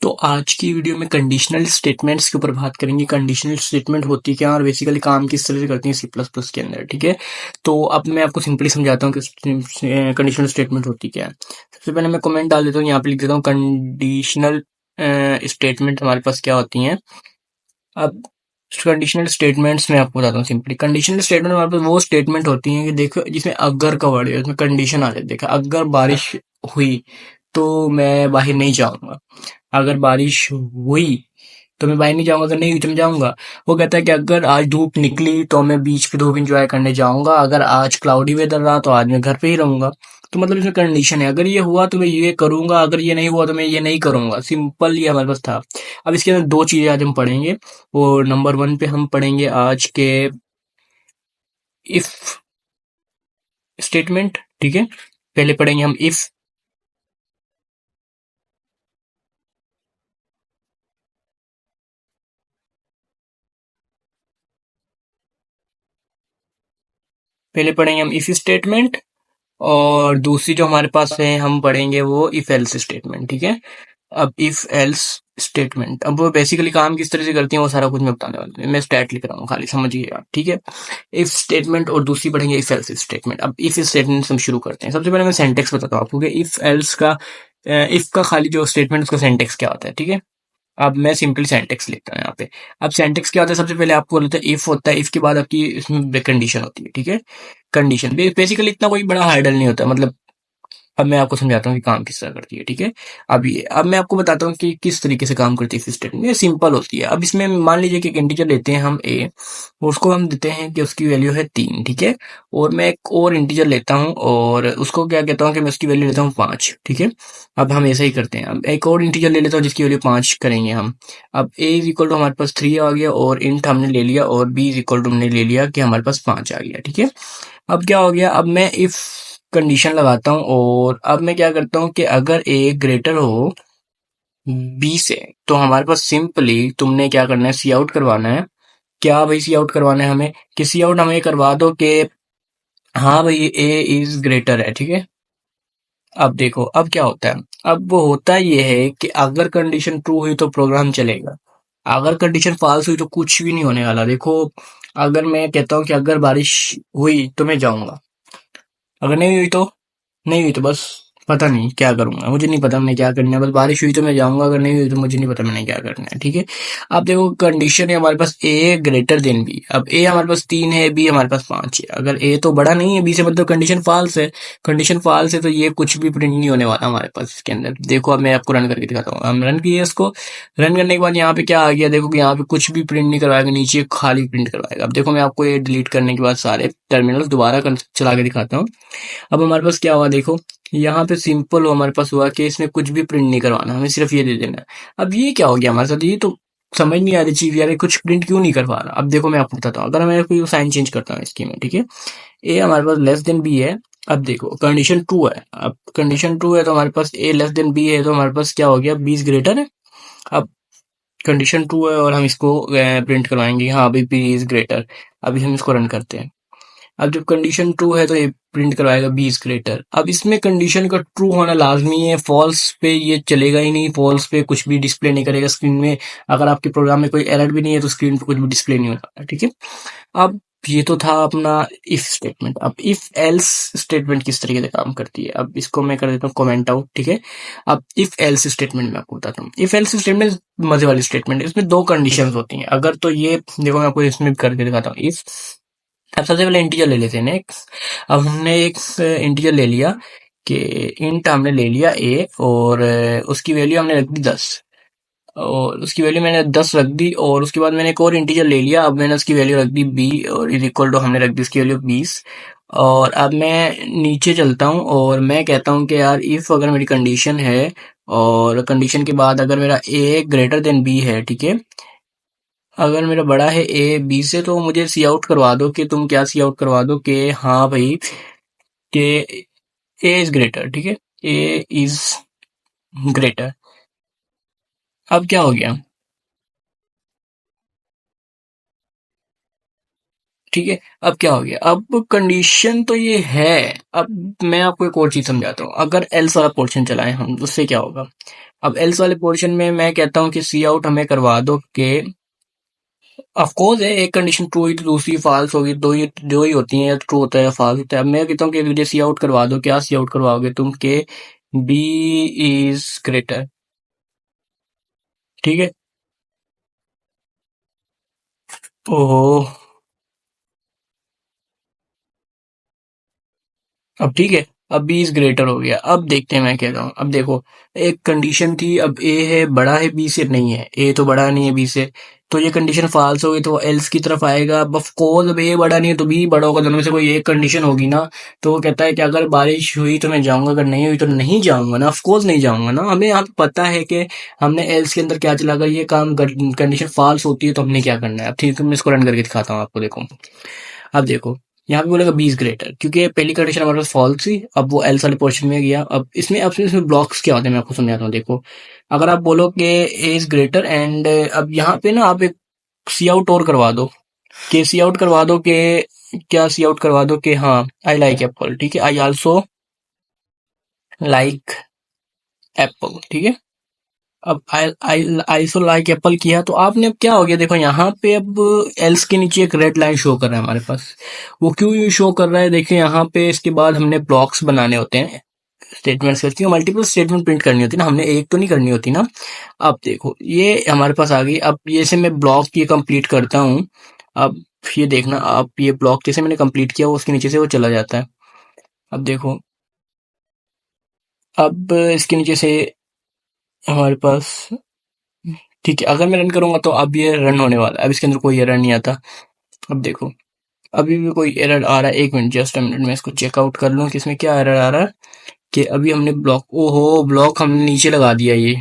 तो आज की वीडियो में कंडीशनल स्टेटमेंट्स के ऊपर बात करेंगे। कंडीशनल स्टेटमेंट होती क्या और बेसिकली काम किस तरह से करती है सी प्लस प्लस के अंदर। ठीक है, तो अब मैं आपको सिंपली समझाता हूँ कि कंडीशनल स्टेटमेंट होती क्या है। सबसे पहले मैं कमेंट डाल देता हूँ, यहाँ पे लिख देता हूँ कंडीशनल स्टेटमेंट हमारे पास क्या होती हैं। अब कंडीशनल स्टेटमेंट्स में आपको बताता हूँ सिंपली। कंडीशनल स्टेटमेंट हमारे पास वो स्टेटमेंट होती हैं कि देखो जिसमें अगर का वर्ड है, उसमें कंडीशन आ जाए। देखा, अगर बारिश हुई तो मैं बाहर नहीं जाऊंगा। अगर बारिश हुई तो मैं बाहर नहीं जाऊंगा, अगर नहीं हुई तो मैं जाऊंगा। वो कहता है कि अगर आज धूप निकली तो मैं बीच पे धूप इंजॉय करने जाऊंगा, अगर आज क्लाउडी वेदर रहा तो आज मैं घर पे ही रहूंगा। तो मतलब इसमें कंडीशन है, अगर ये हुआ तो मैं ये करूंगा, अगर ये नहीं हुआ तो मैं ये नहीं करूंगा। सिंपल ये हमारे पास था। अब इसके अंदर दो चीजें आज हम पढ़ेंगे। और नंबर वन पे हम पढ़ेंगे आज के इफ स्टेटमेंट। ठीक है, पहले पढ़ेंगे हम इफ। पहले पढ़ेंगे हम इफ स्टेटमेंट, और दूसरी जो हमारे पास है हम पढ़ेंगे वो इफ एल्स स्टेटमेंट। ठीक है, अब इफ एल्स स्टेटमेंट, अब वो बेसिकली काम किस तरह से करती है वो सारा कुछ मैं बताने वाला हूँ। मैं स्टैट लिख रहा हूँ, खाली समझिए आप। ठीक है, इफ स्टेटमेंट और दूसरी पढ़ेंगे इफ एल्स स्टेटमेंट। अब इफ स्टेटमेंट से हम शुरू करते हैं। सबसे पहले मैं सेंटेक्स बताता हूँ आपको कि इफ एल्स का इफ का खाली जो स्टेटमेंट उसका सेंटेक्स क्या होता है। ठीक है, अब मैं सिंपली सेंटेक्स लिखता हूँ यहाँ पे। अब सेंटेक्स क्या होता है, सबसे पहले आपको बोलते हैं इफ होता है, इफ के बाद आपकी इसमें कंडीशन होती है। ठीक है, कंडीशन बेसिकली इतना कोई बड़ा हार्डल नहीं होता, मतलब अब मैं आपको समझाता हूँ कि काम किस तरह करती है। ठीक है, अब मैं आपको बताता हूँ कि किस तरीके से काम करती है इफ स्टेटमेंट। ये सिंपल होती है। अब इसमें मान लीजिए कि एक इंटीजर लेते हैं हम ए, और उसको हम देते हैं कि उसकी वैल्यू है 3। ठीक है, और मैं एक और इंटीजर लेता हूँ और उसको क्या कहता हूँ कि मैं उसकी वैल्यू लेता हूँ 5। ठीक है, अब हम ऐसा ही करते हैं। अब एक और इंटीजर ले लेता हूँ जिसकी वैल्यू 5 करेंगे हम। अब ए इज इक्वल टू हमारे पास 3 आ गया, और इंट हमने ले लिया, और बी इज इक्वल टू हमने ले लिया कि हमारे पास 5 आ गया। ठीक है, अब क्या हो गया, अब मैं इफ कंडीशन लगाता हूँ, और अब मैं क्या करता हूँ कि अगर ए ग्रेटर हो बी से, तो हमारे पास सिंपली तुमने क्या करना है, सी आउट करवाना है। क्या भाई सी आउट करवाना है हमें, कि सी आउट हमें करवा दो कि हाँ भाई ए इज ग्रेटर है। ठीक है, अब देखो अब क्या होता है। अब वो होता ये है कि अगर कंडीशन ट्रू हुई तो प्रोग्राम चलेगा, अगर कंडीशन फॉल्स हुई तो कुछ भी नहीं होने वाला। देखो, अगर मैं कहता हूँ कि अगर बारिश हुई तो मैं जाऊंगा, अगर नहीं हुई तो नहीं हुई तो बस पता नहीं क्या करूंगा, मुझे नहीं पता मैंने क्या करना है। बस बारिश हुई तो मैं जाऊंगा, अगर नहीं हुई तो मुझे नहीं पता मैंने क्या करना है। ठीक है, अब देखो कंडीशन है हमारे पास ए ग्रेटर देन बी। अब ए हमारे पास 3 है, बी हमारे पास 5 है। अगर ए तो बड़ा नहीं है बी से, मतलब कंडीशन फॉल्स है। कंडीशन फॉल्स है तो ये कुछ भी प्रिंट नहीं होने वाला हमारे पास इसके अंदर। देखो अब मैं आपको रन करके दिखाता हूँ। हम रन किए इसको, रन करने के बाद यहाँ पे क्या आ गया, देखो कि यहाँ पे कुछ भी प्रिंट नहीं करवाएगा, नीचे खाली प्रिंट करवाएगा। अब देखो मैं आपको ये डिलीट करने के बाद सारे टर्मिनल दोबारा चला के दिखाता हूँ। अब हमारे पास क्या हुआ, देखो यहाँ पे सिंपल हमारे पास हुआ कि इसमें कुछ भी प्रिंट नहीं करवाना, हमें सिर्फ ये दे देना है। अब ये क्या हो गया हमारे साथ, ये तो समझ नहीं आ रही चीज यार, ये कुछ प्रिंट क्यों नहीं करवा रहा। अब देखो मैं आपको बताता हूँ, अगर मैं कोई साइन चेंज करता हूँ इसकी में। ठीक है, ए हमारे पास लेस देन बी है। अब देखो कंडीशन ट्रू है, अब कंडीशन ट्रू है तो हमारे पास ए लेस देन बी है, तो हमारे पास क्या हो गया, बी इज ग्रेटर है। अब कंडीशन ट्रू है और हम इसको प्रिंट करवाएंगे, हाँ भाई बी इज ग्रेटर। अभी हम इसको रन करते हैं। अब जब कंडीशन ट्रू है तो ये प्रिंट करवाएगा बी इज ग्रेटर। अब इसमें कंडीशन का ट्रू होना लाजमी है, फॉल्स पे ये चलेगा ही नहीं, फॉल्स पे कुछ भी डिस्प्ले नहीं करेगा स्क्रीन में। अगर आपके प्रोग्राम में कोई एरर भी नहीं है तो स्क्रीन पे कुछ भी डिस्प्ले नहीं होता। ठीक है, अब ये तो था अपना इफ स्टेटमेंट। अब इफ एल्स स्टेटमेंट किस तरीके से काम करती है, अब इसको मैं कर देता हूँ कमेंट आउट। ठीक है, अब इफ एल्स स्टेटमेंट में आपको बताता हूँ। इफ एल्स स्टेटमेंट मजे वाली स्टेटमेंट है, इसमें दो कंडीशंस होती हैं। अगर तो ये देखो मैं आपको इसमें करके दिखाता हूँ। इफ, अब सबसे पहले इंटीजर ले लेते हैं नेक्स्ट। अब हमने एक इंटीजर ले लिया कि इंट हमने ले लिया ए, और उसकी वैल्यू हमने रख दी 10, और उसकी वैल्यू मैंने 10 रख दी। और उसके बाद मैंने एक और इंटीजर ले लिया, अब मैंने उसकी वैल्यू रख दी बी, और इज इक्वल टू हमने रख दी उसकी वैल्यू 20। और अब मैं नीचे चलता हूँ और मैं कहता हूँ कि यार इफ अगर मेरी कंडीशन है, और कंडीशन के बाद अगर मेरा ए ग्रेटर देन बी है। ठीक है, अगर मेरा बड़ा है ए बी से, तो मुझे सी आउट करवा दो कि तुम क्या सी आउट करवा दो कि हाँ भाई कि ए इज ग्रेटर। ठीक है, ए इज ग्रेटर। अब क्या हो गया, ठीक है। अब क्या हो गया, अब कंडीशन तो ये है। अब मैं आपको एक और चीज समझाता हूँ, अगर एल्स वाला पोर्शन चलाएं हम, उससे क्या होगा। अब एल्स वाले पोर्शन में मैं कहता हूँ कि सी आउट हमें करवा दो कि ऑफ कोर्स है, एक कंडीशन ट्रू हुई तो दूसरी फॉल्स होगी, दो ही होती हैं, या ट्रू होता है या फॉल्स होता है। अब मैं कहता हूँ कि मुझे सी आउट करवा दो, क्या सी आउट करवाओगे तुम, के बी इज ग्रेटर। ठीक है। ओहो। अब ठीक है। अब बी इज ग्रेटर हो गया, अब देखते हैं मैं कह रहा हूँ। अब देखो, एक कंडीशन थी, अब ए है बड़ा है बी से, नहीं है ए तो बड़ा नहीं है बी से, तो ये कंडीशन फाल्स हो गई, तो एल्स की तरफ आएगा। अब ऑफ कोर्स अब ए बड़ा नहीं है तो बी बड़ा होगा, दोनों में से कोई एक कंडीशन होगी ना। तो वो कहता है कि अगर बारिश हुई तो मैं जाऊंगा, अगर नहीं हुई तो नहीं जाऊंगा ना, ऑफ कोर्स नहीं जाऊंगा ना। हमें यहाँ पे पता है कि हमने एल्स के अंदर क्या चला, अगर ये काम कंडीशन फाल्स होती है तो हमने क्या करना है। अब ठीक है, मैं इसको रन करके दिखाता हूँ आपको, देखो। अब देखो, यहाँ पे बोलेगा बी इज ग्रेटर, क्योंकि पहली कंडीशन हमारे पास फॉल्स थी, अब वो एल्स वाले पोर्शन में गया। अब इसमें ब्लॉक्स क्या होते हैं मैं आपको समझाता हूँ, देखो। अगर आप बोलो कि ए इज ग्रेटर एंड, अब यहाँ पे ना आप एक सी आउट और करवा दो, कि सी आउट करवा दो कि, क्या सी आउट करवा दो कि हाँ आई लाइक एप्पल, ठीक है, आई ऑल्सो लाइक एप्पल, ठीक है। अब आई आई आई सो लाइक एप्पल किया, तो आपने अब क्या हो गया, देखो यहाँ पे अब एल्स के नीचे एक रेड लाइन शो कर रहा है हमारे पास। वो क्यों शो कर रहा है, देखिए यहाँ पे इसके बाद हमने ब्लॉक्स बनाने होते हैं स्टेटमेंट्स के, क्यों मल्टीपल स्टेटमेंट प्रिंट करनी होती है ना, हमने एक तो नहीं करनी होती ना। अब देखो ये हमारे पास आ गई, अब ये से मैं ब्लॉक ये कंप्लीट करता हूँ। अब ये देखना, आप ये ब्लॉक जैसे मैंने कंप्लीट किया वो उसके नीचे से वो चला जाता है। अब देखो, अब इसके नीचे से हमारे पास, ठीक है, अगर मैं रन करूंगा तो अब ये रन होने वाला है, अब इसके अंदर कोई एरर नहीं आता। अब देखो, अभी भी कोई एरर आ रहा है, एक मिनट, जस्ट अ मिनट, मैं इसको चेकआउट कर लूँ कि इसमें क्या एरर आ रहा है। कि अभी हमने ब्लॉक, ओहो ब्लॉक हमने नीचे लगा दिया ये।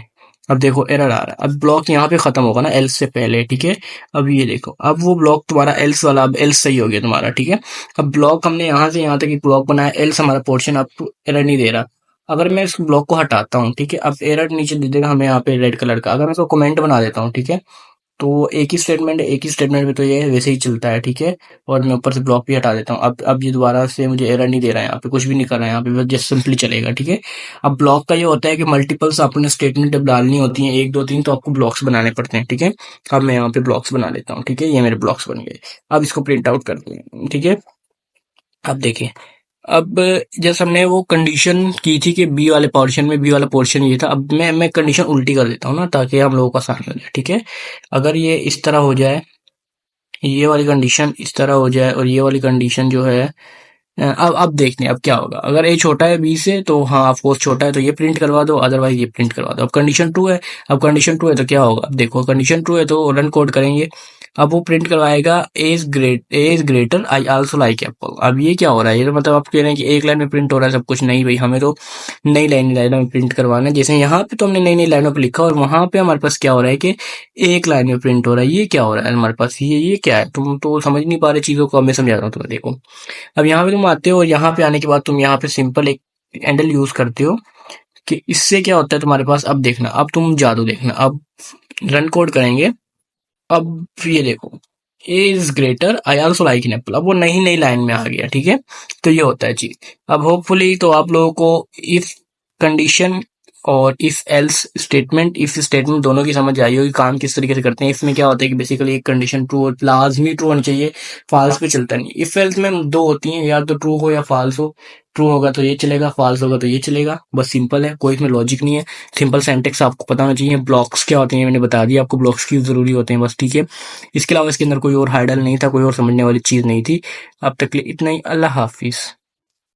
अब देखो एरर आ रहा है, अब ब्लॉक यहाँ पे खत्म होगा ना एल्स से पहले, ठीक है। अब ये देखो, अब वो ब्लॉक तुम्हारा एल्स वाला, अब एल्स सही हो गया तुम्हारा, ठीक है। अब ब्लॉक हमने यहाँ से यहाँ तक एक ब्लॉक बनाया, एल्स हमारा पोर्शन अब एरर नहीं दे रहा। अगर मैं इस ब्लॉक को हटाता हूँ, ठीक है, अब एरर नीचे दे देगा हमें यहाँ पे रेड कलर का। अगर मैं इसको कमेंट बना देता हूँ, ठीक है, तो एक ही स्टेटमेंट है, एक ही स्टेटमेंट में तो ये वैसे ही चलता है, ठीक है। और मैं ऊपर से ब्लॉक भी हटा देता हूँ, अब ये दोबारा से मुझे एरर नहीं दे रहा है, यहाँ पे कुछ भी नहीं कर रहा है, यहाँ पे बस जस्ट सिंपली चलेगा, ठीक है। अब ब्लॉक का ये होता है कि मल्टीपल्स अपने स्टेटमेंट जब डालनी होती हैं, एक दो तीन, तो आपको ब्लॉक्स बनाने पड़ते हैं, ठीक है। अब मैं यहाँ पे ब्लॉक्स बना लेता हूँ, ठीक है, ये मेरे ब्लॉक्स बन गए। अब इसको प्रिंट आउट करते हैं, ठीक है। अब देखिए, अब जैसे हमने वो कंडीशन की थी कि बी वाले पोर्शन में, बी वाला पोर्शन ये था, अब मैं कंडीशन उल्टी कर देता हूँ ना, ताकि हम लोगों को आसान हो जाए, ठीक है। अगर ये इस तरह हो जाए, ये वाली कंडीशन इस तरह हो जाए, और ये वाली कंडीशन जो है, अब देखते हैं अब क्या होगा। अगर ए छोटा है बी से तो हाँ ऑफ कोर्स छोटा है, तो ये प्रिंट करवा दो, अदरवाइज ये प्रिंट करवा दो। अब कंडीशन ट्रू है, अब कंडीशन ट्रू है तो क्या होगा, अब देखो कंडीशन ट्रू है तो रन कोड करेंगे। अब वो प्रिंट करवाएगा A is greater I also like apple. अब ये क्या हो रहा है, ये तो मतलब आप कह रहे हैं कि एक लाइन में प्रिंट हो रहा है सब कुछ, नहीं भाई, हमें तो नई लाइनों में प्रिंट करवाना है। जैसे यहाँ पे तो हमने नई नई लाइनों पे लिखा, और वहां पे हमारे पास क्या हो रहा है कि एक लाइन में प्रिंट हो रहा है। ये क्या हो रहा है हमारे पास, ये क्या है, तुम तो समझ नहीं पा रहे चीजों को, अब मैं समझा रहा हूँ तुम्हें, देखो। अब यहाँ पे तुम आते हो, और यहाँ पे आने के बाद तुम यहाँ पे सिंपल एक हैंडल यूज करते हो, कि इससे क्या होता है तुम्हारे पास। अब देखना, अब तुम जादू देखना, अब रन कोड करेंगे। अब ये देखो, A is greater I also like in apple, अब वो नई नई लाइन में आ गया, ठीक है। तो ये होता है चीज। अब होपफुली तो आप लोगों को इफ कंडीशन और इफ स्टेटमेंट दोनों की समझ आई होगी, काम किस तरीके से करते हैं। इसमें क्या होता है कि बेसिकली एक कंडीशन ट्रू और लाजमी ट्रू होनी चाहिए, फाल्स पे चलता नहीं। इफ एल्स में दो होती हैं, या तो ट्रू हो या फाल्स हो। ट्रू होगा तो ये चलेगा, फाल्स होगा तो ये चलेगा, बस सिंपल है, कोई इसमें लॉजिक नहीं है। सिंपल सिंटेक्स आपको पता होना चाहिए। ब्लॉक्स क्या होते हैं मैंने बता दिया आपको, ब्लॉक्स क्यों जरूरी होते हैं, बस, ठीक है। इसके अलावा इसके अंदर कोई और हाइडल नहीं था, कोई और समझने वाली चीज नहीं थी। अब तक के लिए इतना ही, अल्लाह हाफिज।